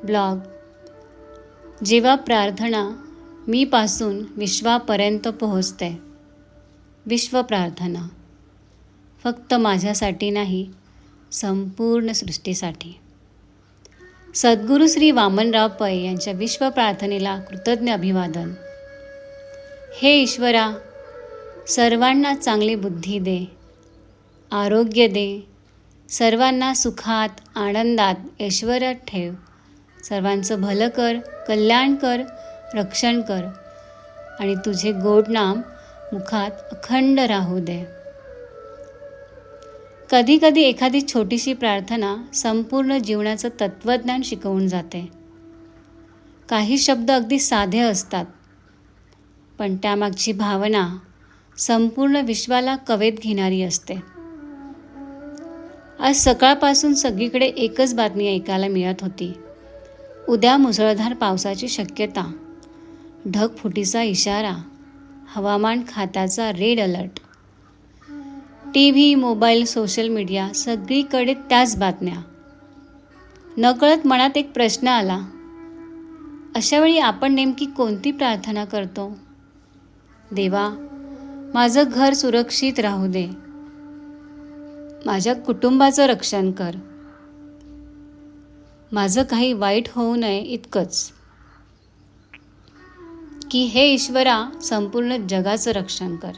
Blog. जेव्हा प्रार्थना मीपासून विश्वापर्यंत पोहोचते. विश्व प्रार्थना फक्त माझ्यासाठी नाही, संपूर्ण सृष्टीसाठी. सद्गुरू श्री वामनराव पै यांच्या विश्व प्रार्थनेला कृतज्ञ अभिवादन. हे ईश्वरा, सर्वांना चांगली बुद्धी दे, आरोग्य दे, सर्वांना सुखात, आनंदात, ऐश्वर्यात ठेव. सर्वांचं भलं कर, कल्याण कर, रक्षण कर आणि तुझे गोड नाम मुखात अखंड राहू दे. कधी कधी एखादी छोटीशी प्रार्थना संपूर्ण जीवनाचं तत्त्वज्ञान शिकवून जाते. काही शब्द अगदी साधे असतात, पण त्यामागची भावना संपूर्ण विश्वाला कवेत घेणारी असते. आज सकाळपासून सगळीकडे एकच बातमी ऐकायला मिळत होती. उद्या मुसळधार पावसाची शक्यता, ढगफुटीचा इशारा, हवामान खात्याचा red alert. TV, mobile, social media सगळीकडे त्याच बातम्या. नकळत मनात एक प्रश्न आला, अशावेळी आपण नेमकी कोणती प्रार्थना करतो? देवा, माझं घर सुरक्षित राहू दे, माझ्या कुटुंबाचं रक्षण कर, माझं काही वाईट होऊ नये इतकंच, की हे ईश्वरा, संपूर्ण जगाचं रक्षण कर.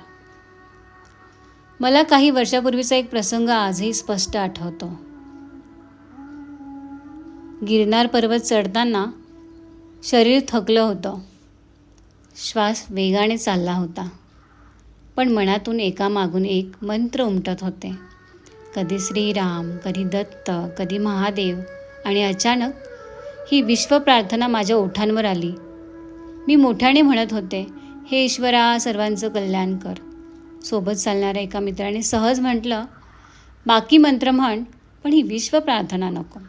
मला काही वर्षापूर्वीचा एक प्रसंग आजही स्पष्ट आठवतो. गिरनार पर्वत चढताना शरीर थकलं होतं, श्वास वेगाने चालला होता, पण मनातून एकामागून एक मंत्र उमटत होते. कधी श्रीराम, कधी दत्त, कधी महादेव. आणि अचानक ही विश्व प्रार्थना माझ्या ओठांवर आली. मी मोठ्याने म्हणत होते, हे ईश्वरा, सर्वांचं कल्याण कर. सोबत चालणाऱ्या एका मित्राने सहज म्हटलं, बाकी मंत्र म्हण, पण ही विश्व प्रार्थना नको.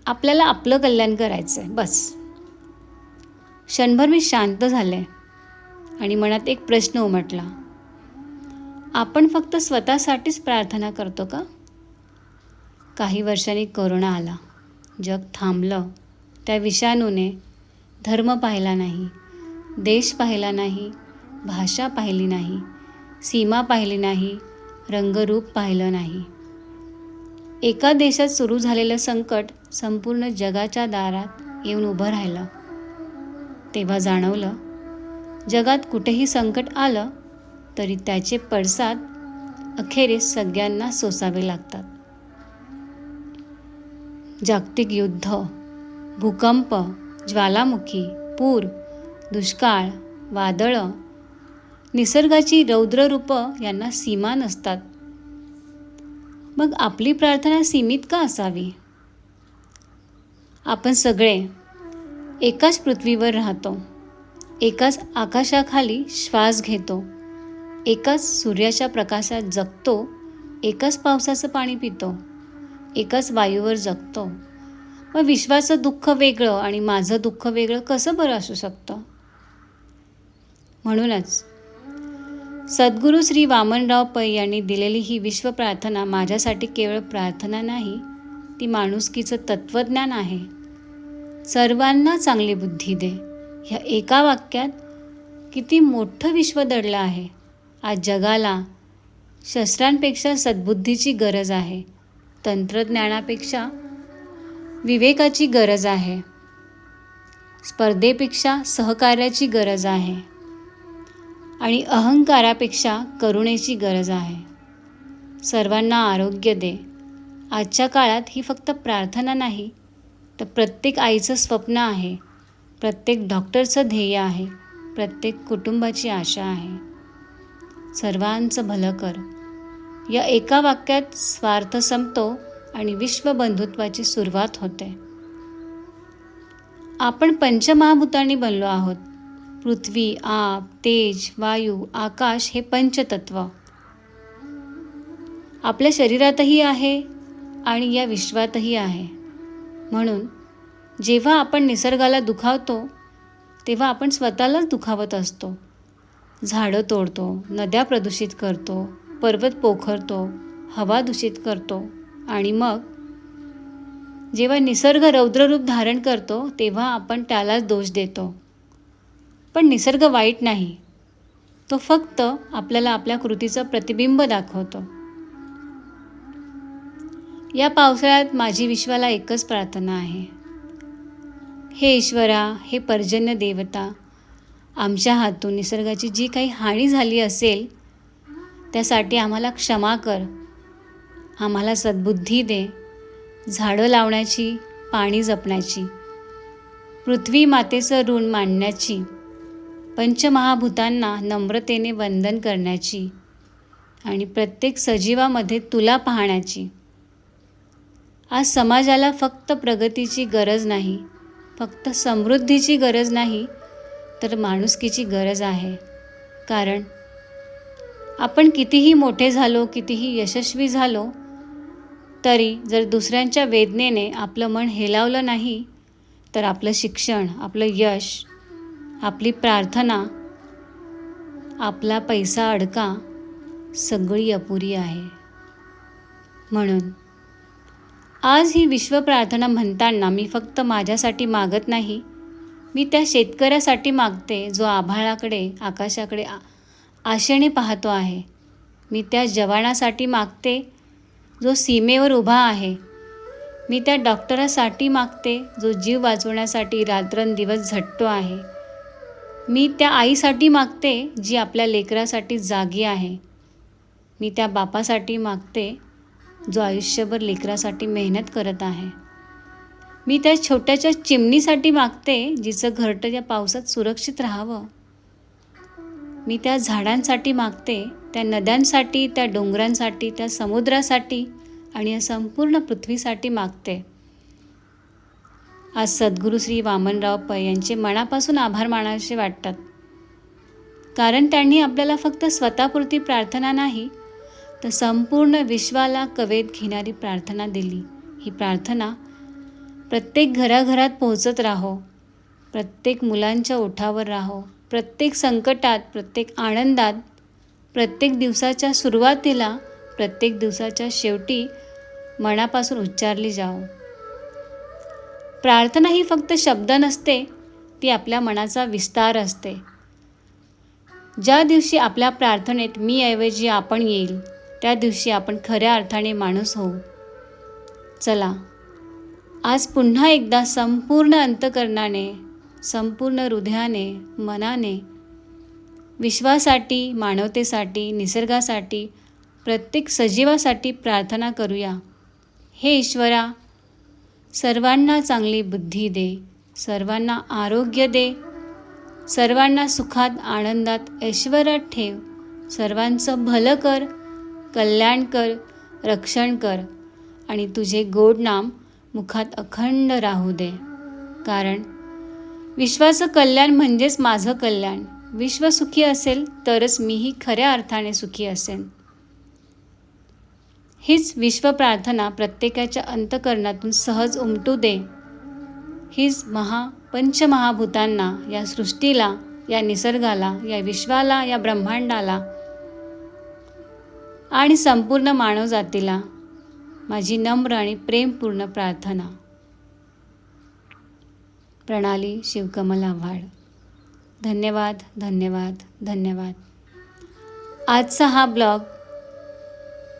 आपल्याला आपलं कल्याण करायचं आहे, बस. क्षणभर मी शांत झाले आणि मनात एक प्रश्न उमटला, आपण फक्त स्वतःसाठीच प्रार्थना करतो का? काही वर्षांनी कोरोना आला. जग थांबलं. त्या विषाणूने धर्म पाहिला नाही, देश पाहिला नाही, भाषा पाहिली नाही, सीमा पाहिली नाही, रंगरूप पाहिलं नाही. एका देशात सुरू झालेलं संकट संपूर्ण जगाच्या दारात येऊन उभं राहिलं. तेव्हा जाणवलं, जगात कुठेही संकट आलं तरी त्याचे पडसाद अखेरीस सगळ्यांना सोसावे लागतात. जागतिक युद्ध, भूकंप, ज्वालामुखी, पूर, दुष्काळ, वादळं, निसर्गाची रौद्र रूपं यांना सीमा नसतात. मग आपली प्रार्थना सीमित का असावी? आपण सगळे एकाच पृथ्वीवर राहतो, एकाच आकाशाखाली श्वास घेतो, एकाच सूर्याच्या प्रकाशात जगतो, एकाच पावसाचं पाणी पितो, एकाच वायूवर जगतो. मग विश्वाचं दुःख वेगळं आणि माझं दुःख वेगळं कसं बरं असू शकतं? म्हणूनच सद्गुरू श्री वामनराव पै यांनी दिलेली ही विश्व प्रार्थना माझ्यासाठी केवळ प्रार्थना नाही, ती माणुसकीचं तत्त्वज्ञान आहे. सर्वांना चांगली बुद्धी दे, ह्या एका वाक्यात किती मोठं विश्व दडलं आहे. आज जगाला शस्त्रांपेक्षा सद्बुद्धीची गरज आहे, तंत्रज्ञानापेक्षा विवेकाची गरज आहे, स्पर्धेपेक्षा सहकार्याची गरज आहे आणि अहंकारापेक्षा करुणेची गरज आहे. सर्वांना आरोग्य दे. आजच्या काळात ही फक्त प्रार्थना नाही, तर प्रत्येक आईचं स्वप्न आहे, प्रत्येक डॉक्टरचं ध्येय आहे, प्रत्येक कुटुंबाची आशा आहे. सर्वांचं भलं कर, या एका वाक्यात स्वार्थ संपतो आणि विश्वबंधुत्वाची सुरुवात होते. आपण पंचमहाभूतांनी बनलो आहोत. पृथ्वी, आप, तेज, वायू, आकाश हे पंचतत्व आपल्या शरीरातही आहे आणि या विश्वातही आहे. म्हणून जेव्हा आपण निसर्गाला दुखावतो, तेव्हा आपण स्वतःलाच दुखावत असतो. झाडं तोडतो, नद्या प्रदूषित करतो, पर्वत पोखरतो, हवा दूषित करतो आणि मग जेव्हा निसर्ग रौद्ररूप धारण करतो तेव्हा आपण त्यालाच दोष देतो. पण निसर्ग वाईट नाही. तो फक्त आपल्याला आपल्या कृतीचं प्रतिबिंब दाखवतो. या पावसाळ्यात माझी विश्वाला एकच प्रार्थना आहे. हे ईश्वरा, हे पर्जन्य देवता, आमच्या हातून निसर्गाची जी काही हानी झाली असेल त्यासाठी आम्हाला क्षमा कर. आम्हाला सद्बुद्धी दे, झाडं लावण्याची, पाणी जपण्याची, पृथ्वी मातेचं ऋण मांडण्याची, पंचमहाभूतांना नम्रतेने वंदन करण्याची आणि प्रत्येक सजीवामध्ये तुला पाहण्याची. आज समाजाला फक्त प्रगतीची गरज नाही, फक्त समृद्धीची गरज नाही, तर माणुसकीची गरज आहे. कारण आपण कितीही मोठे झालो, कितीही यशस्वी झालो, तरी जर दुसऱ्यांच्या वेदनेने आपलं मन हेलावलं नाही, तर आपलं शिक्षण, आपलं यश, आपली प्रार्थना, आपला पैसा अडका सगळी अपुरी आहे. म्हणून आज ही विश्व प्रार्थना म्हणताना मी फक्त माझ्यासाठी मागत नाही, मी त्या शेतकऱ्यासाठी मागते जो आभाळाकडे, आकाशाकडे आशेने पाहतो आहे. मी त्या जवानासाठी मागते जो सीमेवर उभा आहे. मी त्या डॉक्टरासाठी मागते जो जीव वाचवण्यासाठी रात्रंदिवस झटतो आहे. मी त्या आईसाठी मागते जी आपल्या लेकरासाठी जागी आहे. मी त्या बापासाठी मागते जो आयुष्यभर लेकरासाठी मेहनत करत आहे. मी त्या छोट्याच्या चिमणीसाठी मागते जिचं घरटं या पावसात सुरक्षित राहावं. मी त्या झाडांसाठी मागते, त्या नद्यांसाठी, त्या डोंगरांसाठी, त्या समुद्रासाठी आणि या संपूर्ण पृथ्वीसाठी मागते. आज सद्गुरू श्री वामनराव पै यांचे मनापासून आभार मानावेसे वाटतात. कारण त्यांनी आपल्याला फक्त स्वतःपुरती प्रार्थना नाही, तर संपूर्ण विश्वाला कवेत घेणारी प्रार्थना दिली. ही प्रार्थना प्रत्येक घराघरात पोहोचत राहो, प्रत्येक मुलांच्या ओठावर राहो, प्रत्येक संकटात, प्रत्येक आनंदात, प्रत्येक दिवसाच्या सुरुवातीला, प्रत्येक दिवसाच्या शेवटी मनापासून उच्चारली जाओ. प्रार्थना ही फक्त शब्द नसते, ती आपल्या मनाचा विस्तार असते. ज्या दिवशी आपल्या प्रार्थनेत मी ऐवजी आपण येईल, त्या दिवशी आपण खऱ्या अर्थाने माणूस होऊ. चला, आज पुन्हा एकदा संपूर्ण अंतःकरणाने, संपूर्ण हृदयाने, मनाने विश्वासाठी, मानवतेसाठी, निसर्गासाठी, प्रत्येक सजीवासाठी प्रार्थना करूया. हे ईश्वरा, सर्वांना चांगली बुद्धी दे, सर्वांना आरोग्य दे, सर्वांना सुखात, आनंदात, ऐश्वर्यात ठेव, सर्वांचं भलं कर, कल्याण कर, रक्षण कर आणि तुझे गोड नाम मुखात अखंड राहू दे. कारण विश्वाचं कल्याण म्हणजेच माझं कल्याण. विश्व सुखी असेल तरच मीही खऱ्या अर्थाने सुखी असेन. हीच विश्व प्रार्थना प्रत्येकाच्या अंतःकरणातून सहज उमटू दे. हीच पंचमहाभूतांना, या सृष्टीला, या निसर्गाला, या विश्वाला, या ब्रह्मांडाला आणि संपूर्ण मानवजातीला माझी नम्र आणि प्रेमपूर्ण प्रार्थना. प्रणाली शिवकमल आव्हाड. धन्यवाद, धन्यवाद, धन्यवाद. आजचा हा ब्लॉग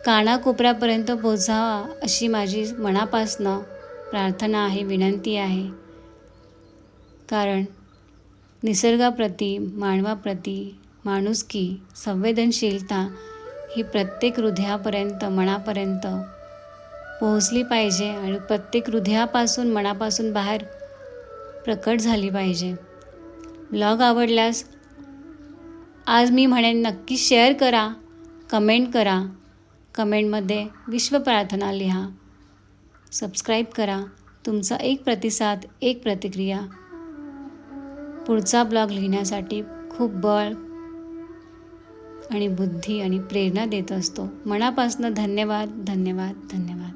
कानाकोपऱ्यापर्यंत पोहोचावा अशी माझी मनापासनं प्रार्थना आहे, विनंती आहे. कारण निसर्गाप्रती, मानवाप्रती माणुसकी, संवेदनशीलता ही प्रत्येक हृदयापर्यंत, मनापर्यंत पोहोचली पाहिजे आणि प्रत्येक हृदयापासून, मनापासून बाहेर प्रकट झाली पाहिजे. ब्लॉग आवडल्यास आज मी म्हणेन नक्की शेअर करा, कमेंट करा. कमेंटमध्ये विश्व प्रार्थना लिहा, सबस्क्राईब करा. तुमचा एक प्रतिसाद, एक प्रतिक्रिया पुढचा ब्लॉग लिहिण्यासाठी खूप बळ आणि बुद्धी आणि प्रेरणा देत असतो. मनापासून धन्यवाद, धन्यवाद, धन्यवाद.